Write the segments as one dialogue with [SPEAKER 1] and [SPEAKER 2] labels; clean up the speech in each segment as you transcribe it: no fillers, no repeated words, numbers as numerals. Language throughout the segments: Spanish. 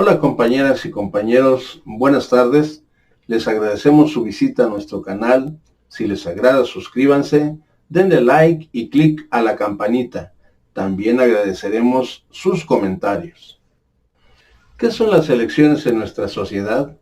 [SPEAKER 1] Hola compañeras y compañeros, buenas tardes. Les agradecemos su visita a nuestro canal. Si les agrada, suscríbanse, denle like y clic a la campanita. También agradeceremos sus comentarios. ¿Qué son las elecciones en nuestra sociedad?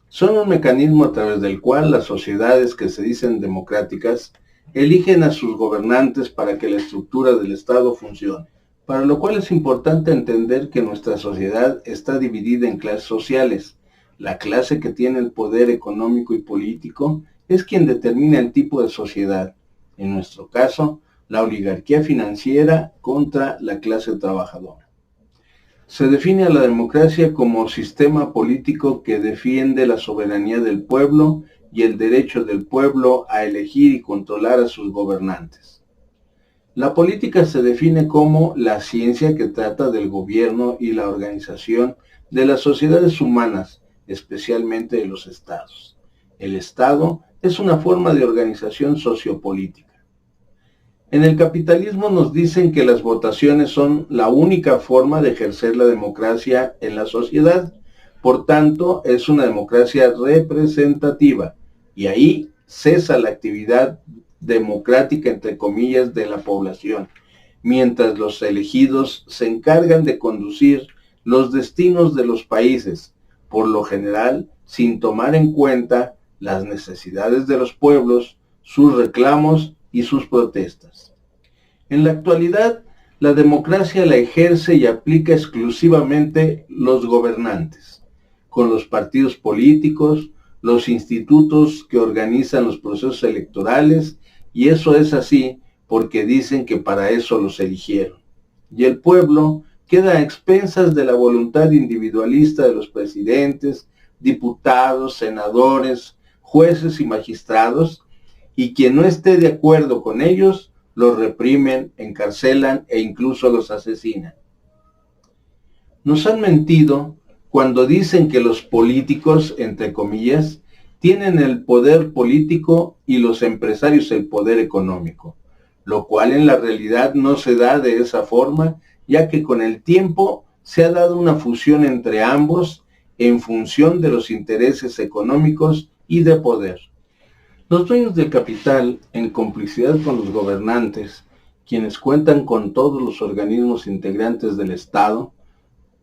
[SPEAKER 1] Son un mecanismo a través del cual las sociedades que se dicen democráticas eligen a sus gobernantes para que la estructura del Estado funcione. Para lo cual es importante entender que nuestra sociedad está dividida en clases sociales. La clase que tiene el poder económico y político es quien determina el tipo de sociedad. En nuestro caso, la oligarquía financiera contra la clase trabajadora. Se define a la democracia como sistema político que defiende la soberanía del pueblo y el derecho del pueblo a elegir y controlar a sus gobernantes. La política se define como la ciencia que trata del gobierno y la organización de las sociedades humanas, especialmente de los estados. El Estado es una forma de organización sociopolítica. En el capitalismo nos dicen que las votaciones son la única forma de ejercer la democracia en la sociedad. Por tanto, es una democracia representativa y ahí cesa la actividad democrática, entre comillas, de la población, mientras los elegidos se encargan de conducir los destinos de los países, por lo general sin tomar en cuenta las necesidades de los pueblos, sus reclamos y sus protestas. En la actualidad, la democracia la ejerce y aplica exclusivamente los gobernantes, con los partidos políticos, los institutos que organizan los procesos electorales, y eso es así porque dicen que para eso los eligieron. Y el pueblo queda a expensas de la voluntad individualista de los presidentes, diputados, senadores, jueces y magistrados, y quien no esté de acuerdo con ellos, los reprimen, encarcelan e incluso los asesinan. Nos han mentido cuando dicen que los políticos, entre comillas, tienen el poder político y los empresarios el poder económico, lo cual en la realidad no se da de esa forma, ya que con el tiempo se ha dado una fusión entre ambos en función de los intereses económicos y de poder. Los dueños del capital, en complicidad con los gobernantes, quienes cuentan con todos los organismos integrantes del Estado,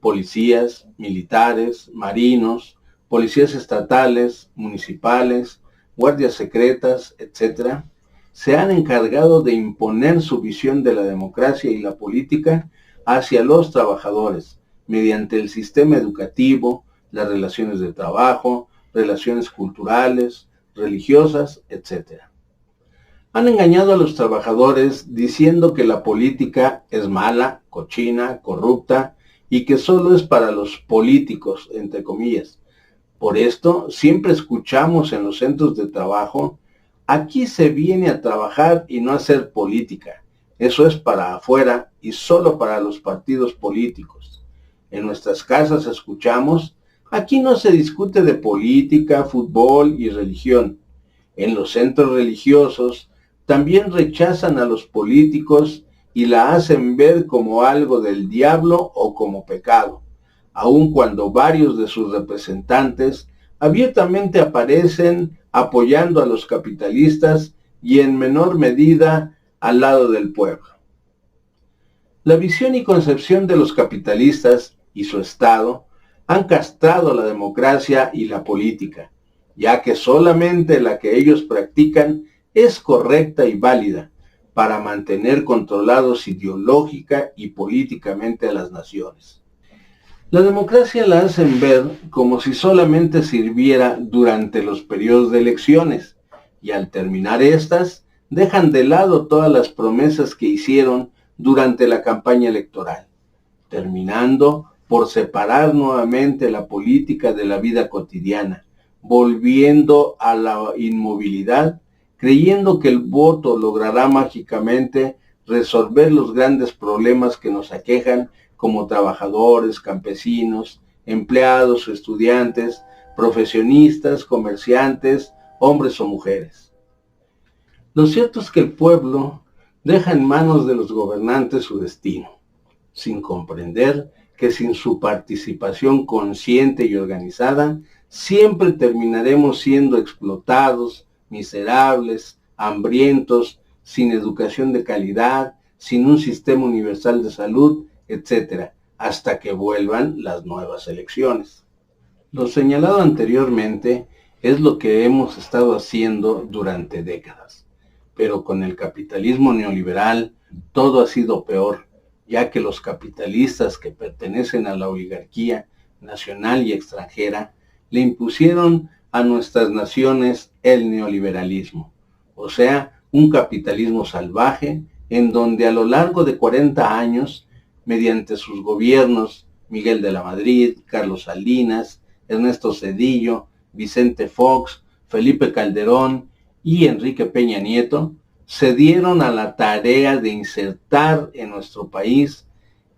[SPEAKER 1] policías, militares, marinos, policías estatales, municipales, guardias secretas, etc., se han encargado de imponer su visión de la democracia y la política hacia los trabajadores, mediante el sistema educativo, las relaciones de trabajo, relaciones culturales, religiosas, etc. Han engañado a los trabajadores diciendo que la política es mala, cochina, corrupta y que solo es para los políticos, entre comillas. Por esto, siempre escuchamos en los centros de trabajo: aquí se viene a trabajar y no a hacer política. Eso es para afuera y solo para los partidos políticos. En nuestras casas escuchamos: aquí no se discute de política, fútbol y religión. En los centros religiosos también rechazan a los políticos y la hacen ver como algo del diablo o como pecado, aun cuando varios de sus representantes abiertamente aparecen apoyando a los capitalistas y en menor medida al lado del pueblo. La visión y concepción de los capitalistas y su Estado han castrado la democracia y la política, ya que solamente la que ellos practican es correcta y válida para mantener controlados ideológica y políticamente a las naciones. La democracia la hacen ver como si solamente sirviera durante los periodos de elecciones, y al terminar estas, dejan de lado todas las promesas que hicieron durante la campaña electoral, terminando por separar nuevamente la política de la vida cotidiana, volviendo a la inmovilidad, creyendo que el voto logrará mágicamente resolver los grandes problemas que nos aquejan como trabajadores, campesinos, empleados, estudiantes, profesionistas, comerciantes, hombres o mujeres. Lo cierto es que el pueblo deja en manos de los gobernantes su destino, sin comprender que sin su participación consciente y organizada, siempre terminaremos siendo explotados, miserables, hambrientos, sin educación de calidad, sin un sistema universal de salud, etc., hasta que vuelvan las nuevas elecciones. Lo señalado anteriormente es lo que hemos estado haciendo durante décadas, pero con el capitalismo neoliberal todo ha sido peor, ya que los capitalistas que pertenecen a la oligarquía nacional y extranjera le impusieron a nuestras naciones el neoliberalismo, o sea, un capitalismo salvaje en donde a lo largo de 40 años, mediante sus gobiernos, Miguel de la Madrid, Carlos Salinas, Ernesto Zedillo, Vicente Fox, Felipe Calderón y Enrique Peña Nieto, se dieron a la tarea de insertar en nuestro país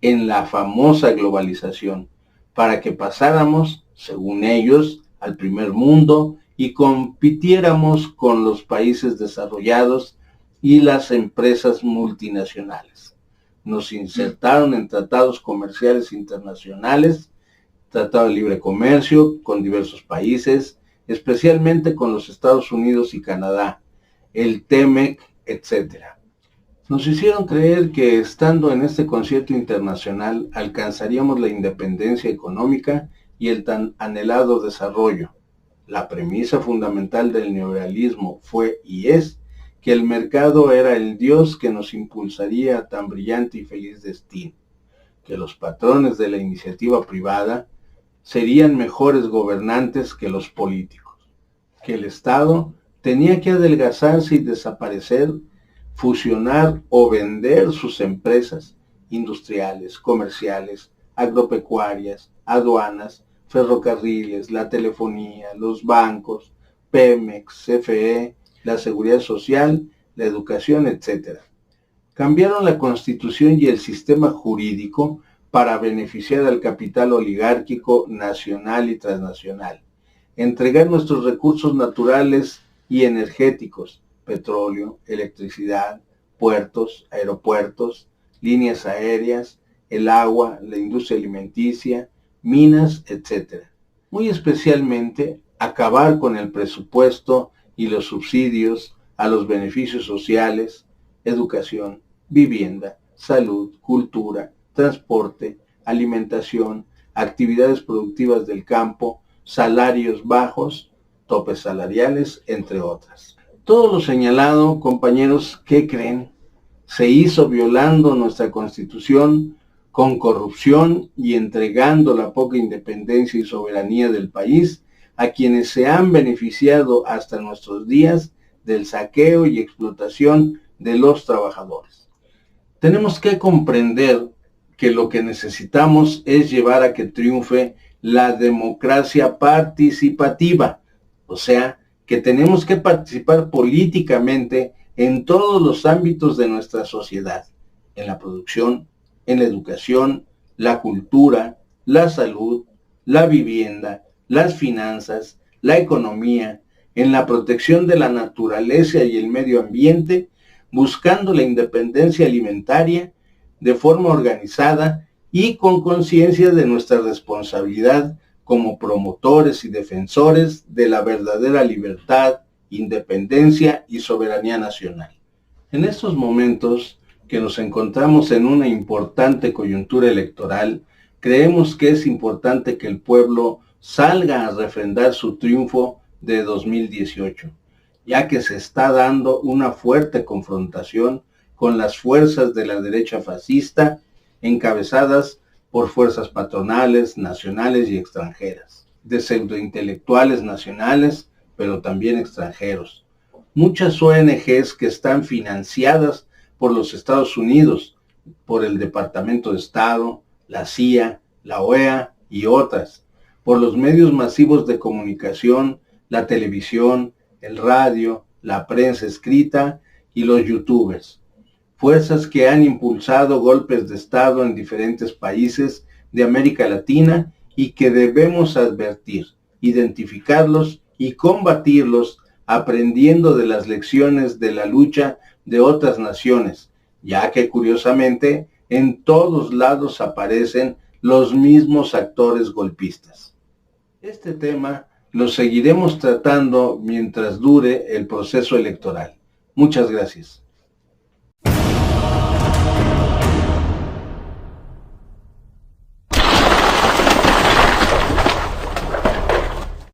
[SPEAKER 1] en la famosa globalización, para que pasáramos, según ellos, al primer mundo y compitiéramos con los países desarrollados y las empresas multinacionales. Nos insertaron en tratados comerciales internacionales, tratado de libre comercio con diversos países, especialmente con los Estados Unidos y Canadá, el TEMEC, etc. Nos hicieron creer que estando en este concierto internacional alcanzaríamos la independencia económica y el tan anhelado desarrollo. La premisa fundamental del neoliberalismo fue y es que el mercado era el Dios que nos impulsaría a tan brillante y feliz destino, que los patrones de la iniciativa privada serían mejores gobernantes que los políticos, que el Estado tenía que adelgazarse y desaparecer, fusionar o vender sus empresas industriales, comerciales, agropecuarias, aduanas, ferrocarriles, la telefonía, los bancos, Pemex, CFE, la seguridad social, la educación, etc. Cambiaron la Constitución y el sistema jurídico para beneficiar al capital oligárquico nacional y transnacional, entregar nuestros recursos naturales y energéticos, petróleo, electricidad, puertos, aeropuertos, líneas aéreas, el agua, la industria alimenticia, minas, etc. Muy especialmente, acabar con el presupuesto y los subsidios a los beneficios sociales, educación, vivienda, salud, cultura, transporte, alimentación, actividades productivas del campo, salarios bajos, topes salariales, entre otras. Todo lo señalado, compañeros, ¿qué creen? Se hizo violando nuestra Constitución, con corrupción y entregando la poca independencia y soberanía del país a quienes se han beneficiado hasta nuestros días del saqueo y explotación de los trabajadores. Tenemos que comprender que lo que necesitamos es llevar a que triunfe la democracia participativa, o sea, que tenemos que participar políticamente en todos los ámbitos de nuestra sociedad, en la producción, en la educación, la cultura, la salud, la vivienda, las finanzas, la economía, en la protección de la naturaleza y el medio ambiente, buscando la independencia alimentaria de forma organizada y con conciencia de nuestra responsabilidad como promotores y defensores de la verdadera libertad, independencia y soberanía nacional. En estos momentos que nos encontramos en una importante coyuntura electoral, creemos que es importante que el pueblo salga a refrendar su triunfo de 2018, ya que se está dando una fuerte confrontación con las fuerzas de la derecha fascista, encabezadas por fuerzas patronales, nacionales y extranjeras, de pseudointelectuales nacionales, pero también extranjeros. Muchas ONGs que están financiadas por los Estados Unidos, por el Departamento de Estado, la CIA, la OEA y otras, por los medios masivos de comunicación, la televisión, el radio, la prensa escrita y los youtubers. Fuerzas que han impulsado golpes de Estado en diferentes países de América Latina y que debemos advertir, identificarlos y combatirlos aprendiendo de las lecciones de la lucha de otras naciones, ya que curiosamente en todos lados aparecen los mismos actores golpistas. Este tema lo seguiremos tratando mientras dure el proceso electoral. Muchas gracias.